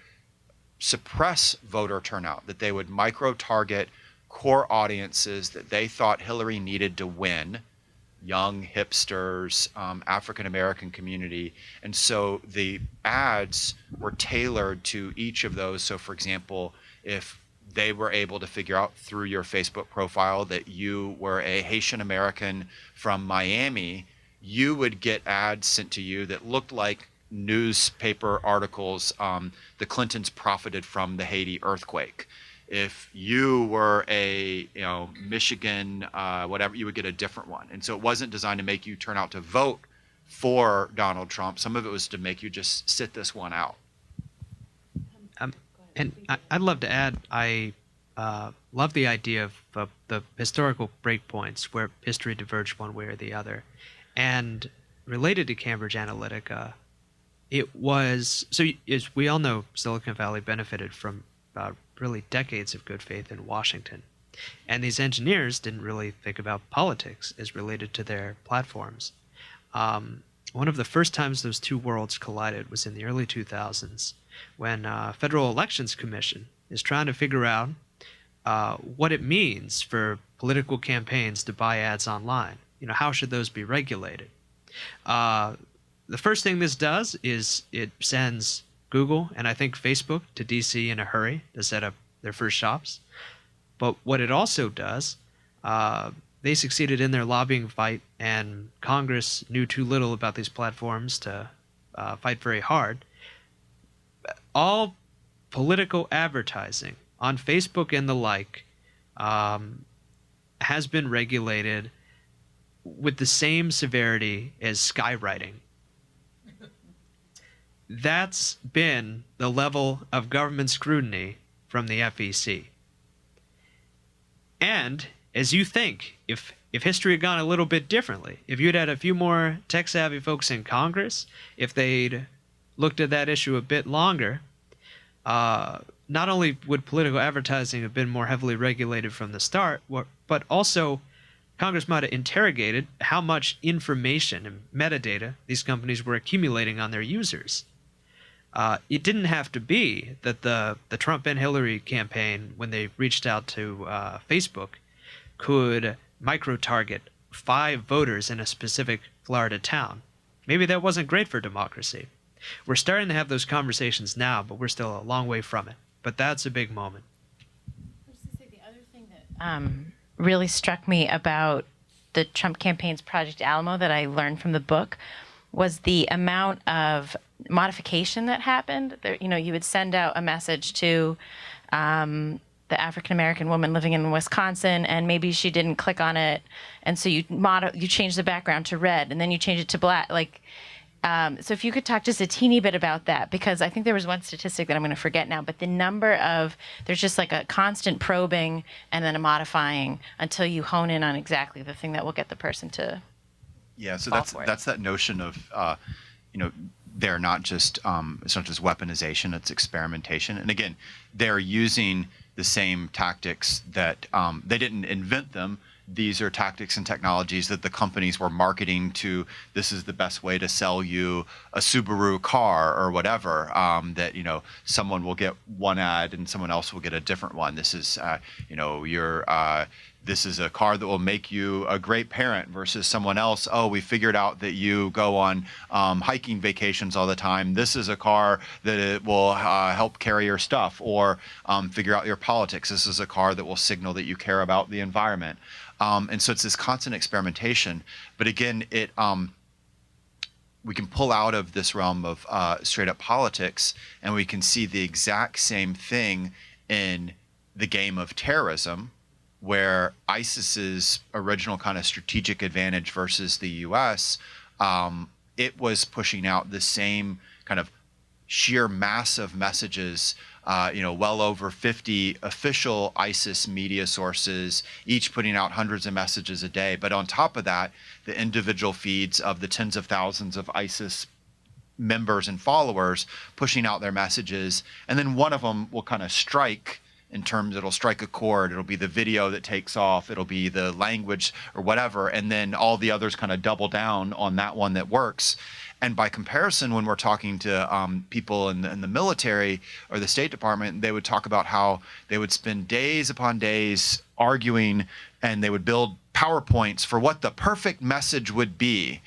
suppress voter turnout, that they would micro-target core audiences that they thought Hillary needed to win, young hipsters, African-American community. And so the ads were tailored to each of those. So for example, if they were able to figure out through your Facebook profile that you were a Haitian American from Miami, you would get ads sent to you that looked like newspaper articles, the Clintons profited from the Haiti earthquake. If you were a Michigan whatever, you would get a different one. And so it wasn't designed to make you turn out to vote for Donald Trump. Some of it was to make you just sit this one out. And I'd love to add, I love the idea of the historical breakpoints where history diverged one way or the other. And related to Cambridge Analytica, it was, so as we all know, Silicon Valley benefited from really decades of good faith in Washington. And these engineers didn't really think about politics as related to their platforms. One of the first times those two worlds collided was in the early 2000s when Federal Elections Commission is trying to figure out what it means for political campaigns to buy ads online. How should those be regulated? The first thing this does is it sends Google and I think Facebook to DC in a hurry to set up their first shops. But what it also does, they succeeded in their lobbying fight, and Congress knew too little about these platforms to fight very hard. All political advertising on Facebook and the like has been regulated with the same severity as skywriting. That's been the level of government scrutiny from the FEC. And as you think, if history had gone a little bit differently, if you'd had a few more tech-savvy folks in Congress, if they'd looked at that issue a bit longer, not only would political advertising have been more heavily regulated from the start, but also Congress might have interrogated how much information and metadata these companies were accumulating on their users. It didn't have to be that the Trump and Hillary campaign, when they reached out to Facebook, could micro-target 5 voters in a specific Florida town. Maybe that wasn't great for democracy. We're starting to have those conversations now, but we're still a long way from it. But that's a big moment. I was going to say the other thing that really struck me about the Trump campaign's Project Alamo that I learned from the book was the amount of modification that happened. There, you would send out a message to the African-American woman living in Wisconsin, and maybe she didn't click on it, and so you change the background to red, and then you change it to black. So if you could talk just a teeny bit about that, because I think there was one statistic that I'm going to forget now, but the number of, there's just like a constant probing and then a modifying until you hone in on exactly the thing that will get the person to. Yeah, so that's that notion of, they're not just it's not just weaponization; it's experimentation. And again, they're using the same tactics that they didn't invent them. These are tactics and technologies that the companies were marketing to. This is the best way to sell you a Subaru car or whatever. That someone will get one ad and someone else will get a different one. This is this is a car that will make you a great parent, versus someone else, oh, we figured out that you go on hiking vacations all the time. This is a car that it will help carry your stuff, or figure out your politics. This is a car that will signal that you care about the environment. And so it's this constant experimentation. But again, we can pull out of this realm of straight up politics, and we can see the exact same thing in the game of terrorism, where ISIS's original kind of strategic advantage versus the US, it was pushing out the same kind of sheer massive messages, well over 50 official ISIS media sources, each putting out hundreds of messages a day. But on top of that, the individual feeds of the tens of thousands of ISIS members and followers pushing out their messages. And then one of them will kind of strike, in terms, it'll strike a chord. It'll be the video that takes off. It'll be the language or whatever. And then all the others kind of double down on that one that works. And by comparison, when we're talking to people in the military or the State Department, they would talk about how they would spend days upon days arguing, and they would build PowerPoints for what the perfect message would be.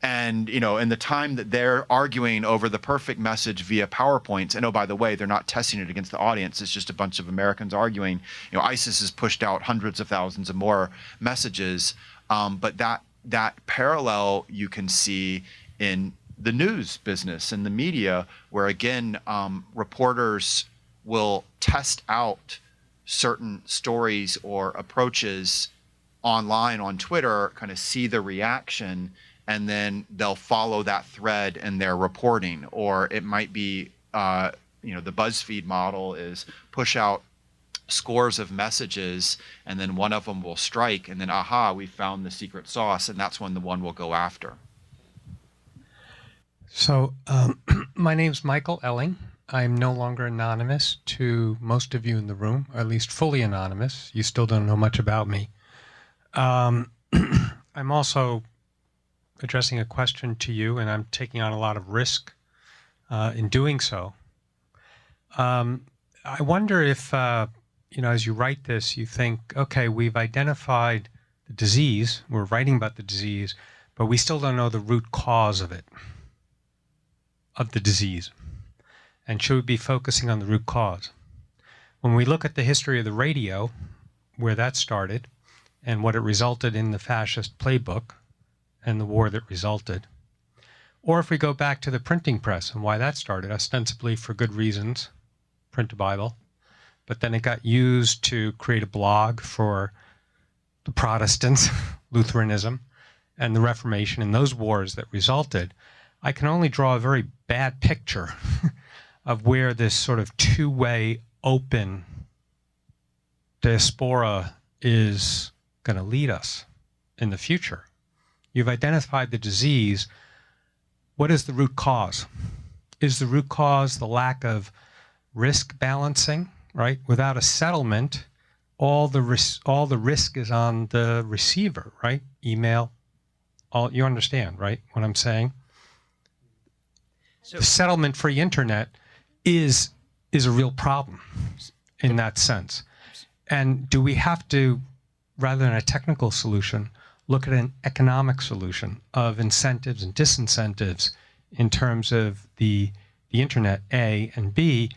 And, in the time that they're arguing over the perfect message via PowerPoints, and oh, by the way, they're not testing it against the audience. It's just a bunch of Americans arguing. ISIS has pushed out hundreds of thousands of more messages. But that parallel you can see in the news business and the media, where again, reporters will test out certain stories or approaches online on Twitter, kind of see the reaction, and then they'll follow that thread in their reporting. Or it might be, the BuzzFeed model is push out scores of messages, and then one of them will strike, and then, aha, we found the secret sauce, and that's when the one will go after. So my name's Michael Elling. I'm no longer anonymous to most of you in the room, or at least fully anonymous. You still don't know much about me. I'm also addressing a question to you, and I'm taking on a lot of risk in doing so. I wonder if, as you write this, you think, okay, we've identified the disease, we're writing about the disease, but we still don't know the root cause of it, of the disease. And should we be focusing on the root cause? When we look at the history of the radio, where that started, and what it resulted in the fascist playbook, and the war that resulted. Or if we go back to the printing press and why that started, ostensibly for good reasons, print a Bible, but then it got used to create a blog for the Protestants, Lutheranism, and the Reformation, and those wars that resulted. I can only draw a very bad picture of where this sort of two-way open diaspora is going to lead us in the future. You've identified the disease. What is the root cause? Is the root cause the lack of risk balancing, right? Without a settlement, all the risk is on the receiver, right? Email, you understand, right, what I'm saying? So, the settlement-free internet is a real problem in that sense. And do we have to, rather than a technical solution, look at an economic solution of incentives and disincentives in terms of the internet, A, and B,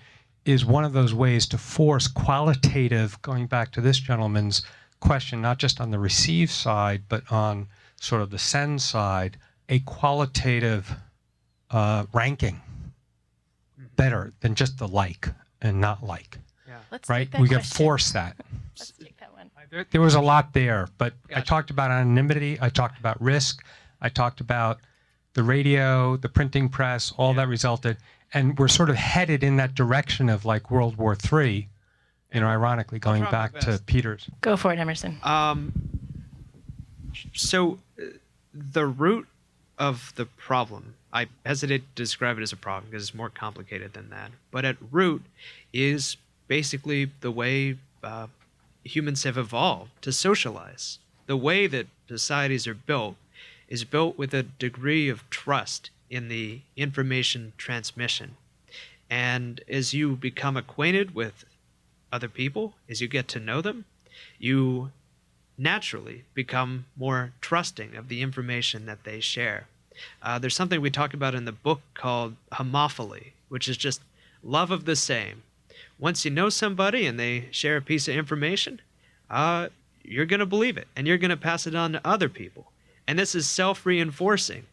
is one of those ways to force qualitative, going back to this gentleman's question, not just on the receive side, but on sort of the send side, a qualitative ranking better than just the like and not like. Yeah. Let's right? take that We can question. force that. Let's take that one. There was a lot there, but I Gotcha. talked about anonymity, I talked about risk, I talked about the radio, the printing press, all that resulted, and we're sort of headed in that direction of like World War III, ironically going try my back to best. Peter's. Go for it, Emerson. So the root of the problem, I hesitate to describe it as a problem because it's more complicated than that, but at root is basically the way humans have evolved to socialize. The way that societies are built is built with a degree of trust in the information transmission. And as you become acquainted with other people, as you get to know them, you naturally become more trusting of the information that they share. There's something we talk about in the book called homophily, which is just love of the same. Once you know somebody and they share a piece of information, you're going to believe it, and you're going to pass it on to other people. And this is self-reinforcing.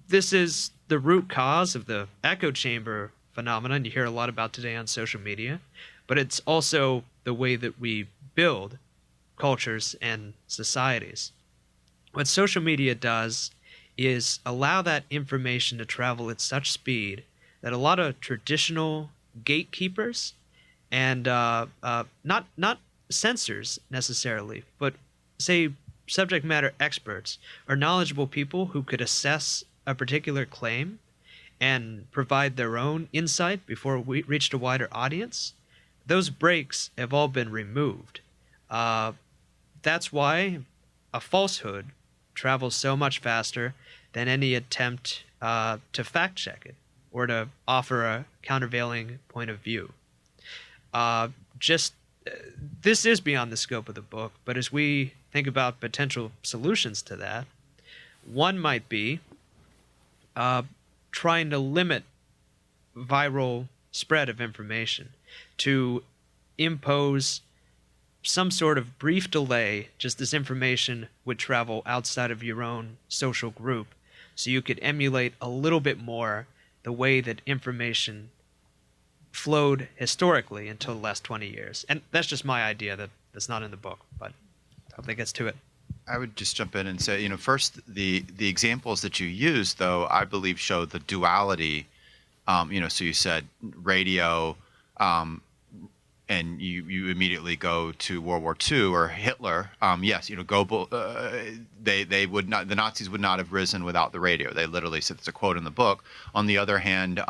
This is the root cause of the echo chamber phenomenon you hear a lot about today on social media, but it's also the way that we build cultures and societies. What social media does is allow that information to travel at such speed that a lot of traditional gatekeepers and not censors necessarily, but say subject matter experts or knowledgeable people who could assess a particular claim and provide their own insight before we reached a wider audience, those breaks have all been removed. That's why a falsehood travels so much faster than any attempt to fact check it or to offer a countervailing point of view. This is beyond the scope of the book, but as we think about potential solutions to that, one might be trying to limit viral spread of information, to impose some sort of brief delay, just as information would travel outside of your own social group, so you could emulate a little bit more the way that information flowed historically until the last 20 years. And that's just my idea. That's not in the book, but I hope that gets to it. I would just jump in and say, first, the examples that you use, though, I believe show the duality. So you said radio, and you immediately go to World War II or Hitler. Yes, they would not. The Nazis would not have risen without the radio. They literally said, it's a quote in the book. On the other hand,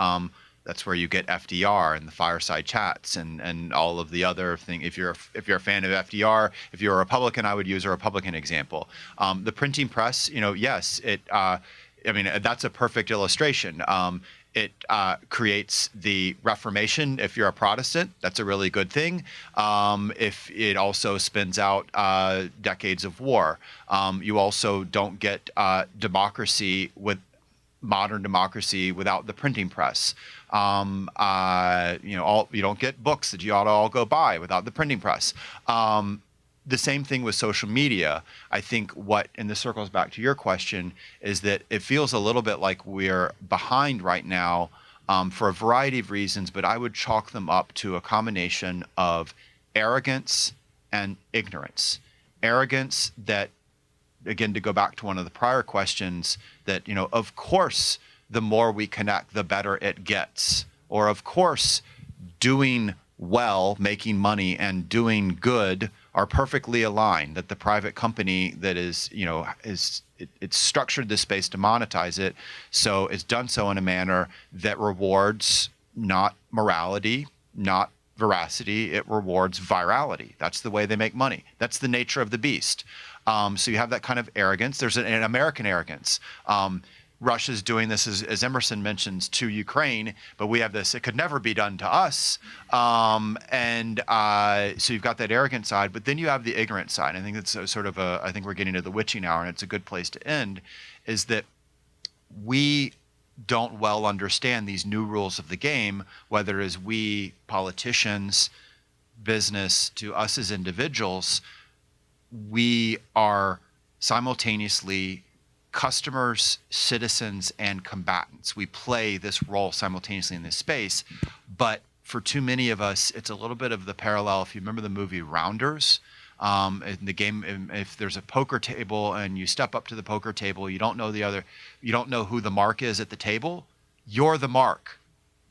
that's where you get FDR and the fireside chats and all of the other things. If you're a fan of FDR, if you're a Republican, I would use a Republican example. The printing press, yes, that's a perfect illustration. It creates the Reformation. If you're a Protestant, that's a really good thing. If it also spins out decades of war, you also don't get modern democracy without the printing press. You don't get books that you ought to all go buy without the printing press. The same thing with social media. I think and this circles back to your question, is that it feels a little bit like we're behind right now for a variety of reasons, but I would chalk them up to a combination of arrogance and ignorance. Arrogance that, again, to go back to one of the prior questions, that, of course, the more we connect, the better it gets. Or, of course, doing well, making money, and doing good are perfectly aligned, that the private company that is, it's structured this space to monetize it, so it's done so in a manner that rewards not morality, not veracity, it rewards virality. That's the way they make money. That's the nature of the beast. So you have that kind of arrogance. There's an American arrogance. Russia's doing this, as Emerson mentions, to Ukraine, but we have this, it could never be done to us. So you've got that arrogant side, but then you have the ignorant side. I think it's I think we're getting to the witching hour, and it's a good place to end, is that we don't well understand these new rules of the game, whether as we politicians, business, to us as individuals. We are simultaneously customers, citizens, and combatants. We play this role simultaneously in this space, but for too many of us, it's a little bit of the parallel. If you remember the movie Rounders, in the game, if there's a poker table and you step up to the poker table, you don't know who the mark is at the table, you're the mark.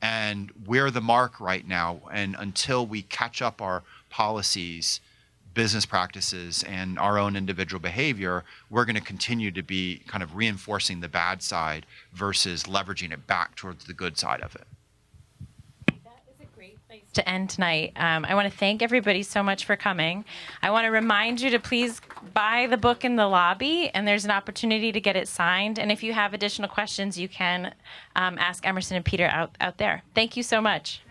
And we're the mark right now. And until we catch up our policies, business practices, and our own individual behavior, we're going to continue to be kind of reinforcing the bad side versus leveraging it back towards the good side of it. That is a great place to end tonight. I want to thank everybody so much for coming. I want to remind you to please buy the book in the lobby, and there's an opportunity to get it signed. And if you have additional questions, you can ask Emerson and Peter out there. Thank you so much.